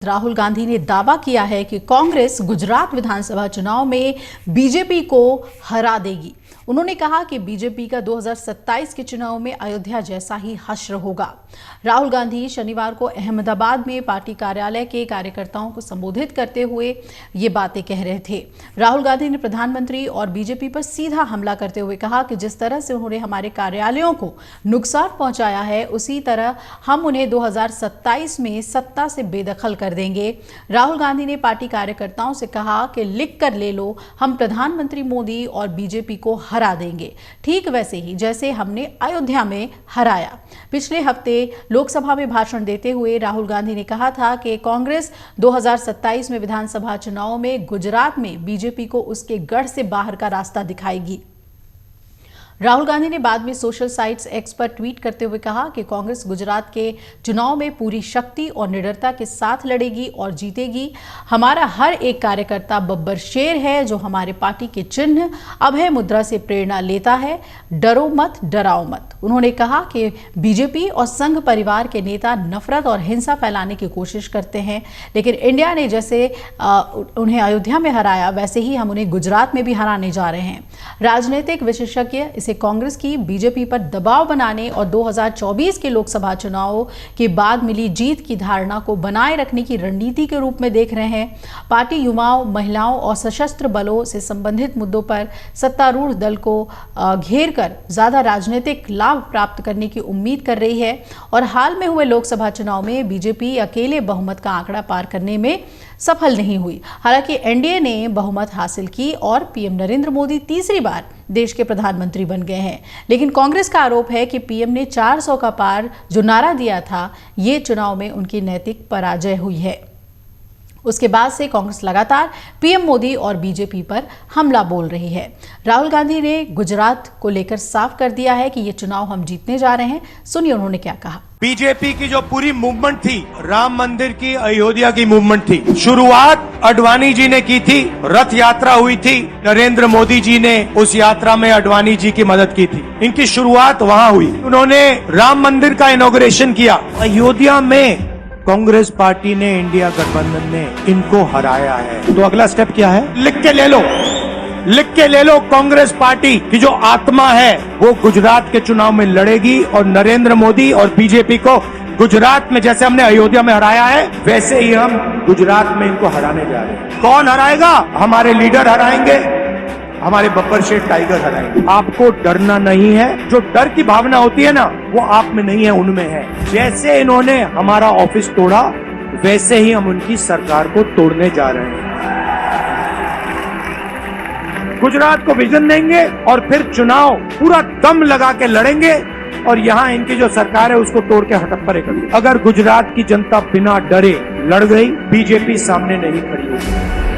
राहुल गांधी ने दावा किया है कि कांग्रेस गुजरात विधानसभा चुनाव में बीजेपी को हरा देगी। उन्होंने कहा कि बीजेपी का 2027 के चुनाव में अयोध्या जैसा ही हश्र होगा। राहुल गांधी शनिवार को अहमदाबाद में पार्टी कार्यालय के कार्यकर्ताओं को संबोधित करते हुए ये बातें कह रहे थे। राहुल गांधी ने प्रधानमंत्री और बीजेपी पर सीधा हमला करते हुए कहा कि जिस तरह से उन्होंने हमारे कार्यालयों को नुकसान पहुंचाया है, उसी तरह हम उन्हें 2027 में सत्ता से बेदखल कर देंगे। राहुल गांधी ने पार्टी कार्यकर्ताओं से कहा कि लिख कर ले लो, हम प्रधानमंत्री मोदी और बीजेपी को हरा देंगे, ठीक वैसे ही जैसे हमने अयोध्या में हराया। पिछले हफ्ते लोकसभा में भाषण देते हुए राहुल गांधी ने कहा था कि कांग्रेस 2027 में विधानसभा चुनाव में गुजरात में बीजेपी को उसके गढ़ से बाहर का रास्ता दिखाएगी। राहुल गांधी ने बाद में सोशल साइट्स एक्स पर ट्वीट करते हुए कहा कि कांग्रेस गुजरात के चुनाव में पूरी शक्ति और निडरता के साथ लड़ेगी और जीतेगी। हमारा हर एक कार्यकर्ता बब्बर शेर है जो हमारे पार्टी के चिन्ह अभय मुद्रा से प्रेरणा लेता है। डरो मत, डराओ मत। उन्होंने कहा कि बीजेपी और संघ परिवार के नेता नफरत और हिंसा फैलाने की कोशिश करते हैं, लेकिन इंडिया ने जैसे उन्हें अयोध्या में हराया, वैसे ही हम उन्हें गुजरात में भी हराने जा रहे हैं। राजनीतिक विशेषज्ञ कांग्रेस की बीजेपी पर दबाव बनाने और 2024 के लोकसभा चुनाव के बाद मिली जीत की धारणा को बनाए रखने की रणनीति के रूप में देख रहे हैं। पार्टी युवाओं, महिलाओं और सशस्त्र बलों से संबंधित मुद्दों पर सत्तारूढ़ दल को घेर कर ज्यादा राजनीतिक लाभ प्राप्त करने की उम्मीद कर रही है और हाल में हुए लोकसभा चुनाव में बीजेपी अकेले बहुमत का आंकड़ा पार करने में सफल नहीं हुई। हालांकि एनडीए ने बहुमत हासिल की और पीएम नरेंद्र मोदी तीसरी बार देश के प्रधानमंत्री बन गए हैं, लेकिन कांग्रेस का आरोप है कि पीएम ने 400 का पार जो नारा दिया था, ये चुनाव में उनकी नैतिक पराजय हुई है। उसके बाद से कांग्रेस लगातार पीएम मोदी और बीजेपी पर हमला बोल रही है। राहुल गांधी ने गुजरात को लेकर साफ कर दिया है कि ये चुनाव हम जीतने जा रहे हैं। सुनिए उन्होंने क्या कहा। बीजेपी की जो पूरी मूवमेंट थी, राम मंदिर की, अयोध्या की मूवमेंट थी, शुरुआत अडवाणी जी ने की थी। रथ यात्रा हुई थी, नरेंद्र मोदी जी ने उस यात्रा में अडवाणी जी की मदद की थी। इनकी शुरुआत वहां हुई। उन्होंने राम मंदिर का इनॉग्रेशन किया। अयोध्या में कांग्रेस पार्टी ने, इंडिया गठबंधन ने इनको हराया है। तो अगला स्टेप क्या है? लिख के ले लो, लिख के ले लो। कांग्रेस पार्टी की जो आत्मा है वो गुजरात के चुनाव में लड़ेगी और नरेंद्र मोदी और बीजेपी को गुजरात में जैसे हमने अयोध्या में हराया है, वैसे ही हम गुजरात में इनको हराने जा रहे हैं। कौन हराएगा? हमारे लीडर हराएंगे, हमारे बब्बर शेर टाइगर हराएंगे। आपको डरना नहीं है। जो डर की भावना होती है ना, वो आप में नहीं है, उनमें है। जैसे इन्होंने हमारा ऑफिस तोड़ा, वैसे ही हम उनकी सरकार को तोड़ने जा रहे हैं। गुजरात को विजन देंगे और फिर चुनाव पूरा दम लगा के लड़ेंगे और यहाँ इनकी जो सरकार है उसको तोड़ के हटप्परे कर देंगे। अगर गुजरात की जनता बिना डरे लड़ गई, बीजेपी सामने नहीं खड़ी होगी।